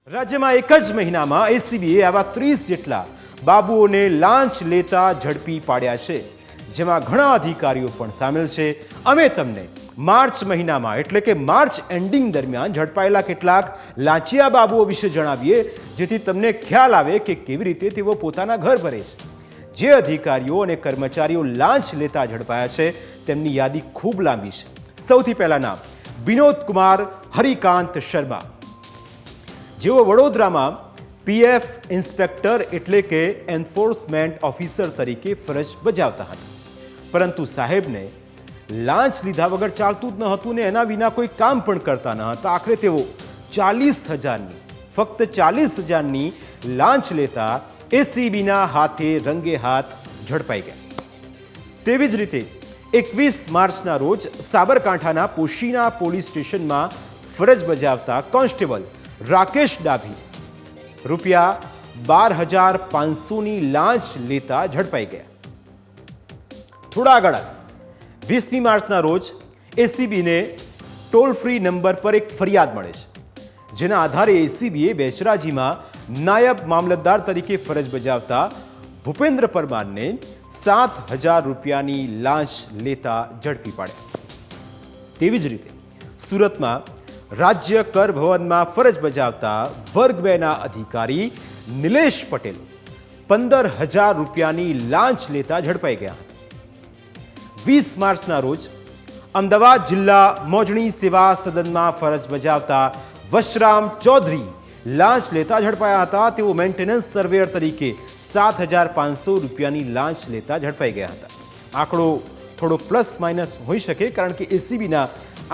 રાજ્યમાં એક જ મહિનામાં એસીબીએ આવા 30 જેટલા બાબુઓને લાંચ લેતા ઝડપી પાડ્યા છે, જેમાં ઘણા અધિકારીઓ પણ સામેલ છે. અમે તમને માર્ચ મહિનામાં એટલે કે માર્ચ એન્ડિંગ દરમિયાન ઝડપાયેલા કેટલાક લાંચિયા બાબુઓ વિશે જણાવીએ, જેથી તમને ખ્યાલ આવે કે કેવી રીતે તેઓ પોતાના ઘર ભરે છે. જે અધિકારીઓ અને કર્મચારીઓ લાંચ લેતા ઝડપાયા છે તેમની યાદી ખૂબ લાંબી છે. સૌથી પહેલા નામ વિનોદ કુમાર હરિકાંત શર્મા, જેઓ વડોદરામાં પીએફ ઇન્સ્પેક્ટર એટલે કે એન્ફોર્સમેન્ટ ઓફિસર તરીકે ફરજ બજાવતા હતા. પરંતુ સાહેબને લાંચ લીધા વગર ચાલતું જ ન હતું ને એના વિના કોઈ કામ પણ કરતા ન હતા. આખરે તેઓ 40,000ની ફક્ત 40,000ની લાંચ લેતા એસીબીના હાથે રંગે હાથ ઝડપાઈ ગયા. તેવી જ રીતે 21 માર્ચના રોજ સાબરકાંઠાના પોશીના પોલીસ સ્ટેશનમાં ફરજ બજાવતા કોન્સ્ટેબલ રાકેશ ડાભી ₹12,500ની લાંચ લેતા ઝડપાઈ ગયા. થોડા આગળ 20મી માર્ચના રોજ એસીબીને ટોલ ફ્રી નંબર પર એક ફરિયાદ મળે છે, જેના આધારે એસીબીએ બેચરાજીમાં નાયબ મામલતદાર તરીકે ફરજ બજાવતા ભૂપેન્દ્ર પરમારને ₹7,000ની લાંચ લેતા ઝડપી પાડ્યા. તેવી જ રીતે સુરતમાં રાજ્ય કર ભવનમાં ફરજ બજાવતા વર્ગ 2ના અધિકારી નિલેશ પટેલ ₹15,000ની લાંચ લેતા ઝડપાઈ ગયા હતા. 20 માર્ચના રોજ અમદાવાદ જિલ્લા મોજણી સેવા સદનમાં ફરજ બજાવતા વશરામ ચૌધરી લાંચ લેતા ઝડપાયા હતા. તેઓ મેન્ટેનન્સ સર્વેયર તરીકે ₹7,500ની લાંચ લેતા ઝડપાઈ ગયા હતા. આંકડો થોડો પ્લસ માઇનસ હોઈ શકે, કારણ કે એસીબીના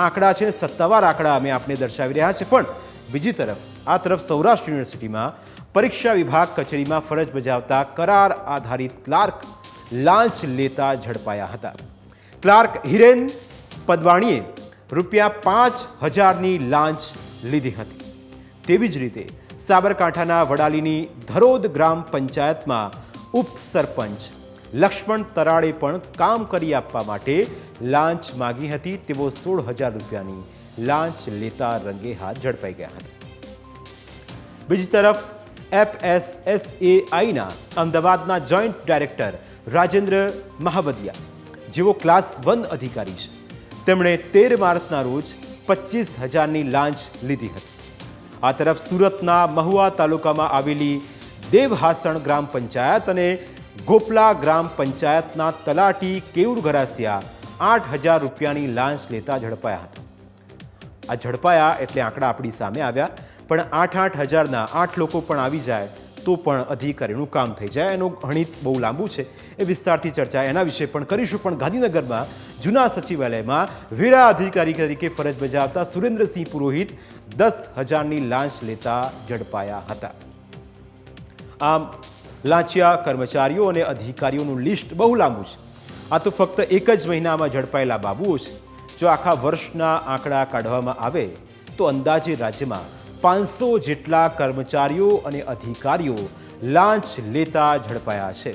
આંકડા છે, સત્તાવાર આંકડા અમે આપને દર્શાવી રહ્યા છે. પણ બીજી તરફ આ તરફ સૌરાષ્ટ્ર યુનિવર્સિટીમાં પરીક્ષા વિભાગ કચેરીમાં ફરજ બજાવતા કરાર આધારિત ક્લાર્ક લાંચ લેતા ઝડપાયા હતા. ક્લાર્ક હિરેન પદવાણીએ ₹5,000ની લાંચ લીધી હતી. તેવી જ રીતે સાબરકાંઠાના વડાલીની ધરોદ ગ્રામ પંચાયતમાં ઉપસરપંચ લક્ષ્મણ તરાડે પણ કામ કરી આપવા માટે લાંચ માગી હતી. તેઓ ₹16,000ની લાંચ લેતા રંગે હાથ ઝડપાઈ ગયા હતા. બીજી તરફ FSSAIના અમદાવાદના જોઈન્ટ ડાયરેક્ટર રાજેન્દ્ર મહાવદિયા, જેઓ ક્લાસ 1 અધિકારી છે, તેમણે 13 માર્ચના રોજ ₹25,000ની લાંચ લીધી હતી. આ તરફ સુરતના મહુવા તાલુકામાં આવેલી દેવહાસણ ગ્રામ પંચાયત અને ગોપલા ગ્રામ પંચાયતના તલાટી કેયુર ગરાસિયા ₹8,000ની લાંચ લેતા ઝડપાયા હતા. આ ઝડપાયા એટલે આંકડા આપણી સામે આવ્યા, પણ 8,000ના 8 લોકો પણ આવી જાય તો પણ અધિકારીનું કામ થઈ જાય. એનું ગણિત બહુ લાંબુ છે, એ વિસ્તારથી ચર્ચા એના વિશે પણ કરીશું. પણ ગાંધીનગરમાં જૂના સચિવાલયમાં વેરા અધિકારી તરીકે ફરજ બજાવતા સુરેન્દ્રસિંહ પુરોહિત 10,000ની લાંચ લેતા ઝડપાયા હતા. આમ લાંચિયા કર્મચારીઓ અને અધિકારીઓનું લિસ્ટ બહુ લાંબુ છે. આ તો ફક્ત એક જ મહિનામાં ઝડપાયેલા બાબુઓ છે. જો આખા વર્ષના આંકડા કાઢવામાં આવે તો અંદાજે રાજ્યમાં 500 જેટલા કર્મચારીઓ અને અધિકારીઓ લાંચ લેતા ઝડપાયા છે.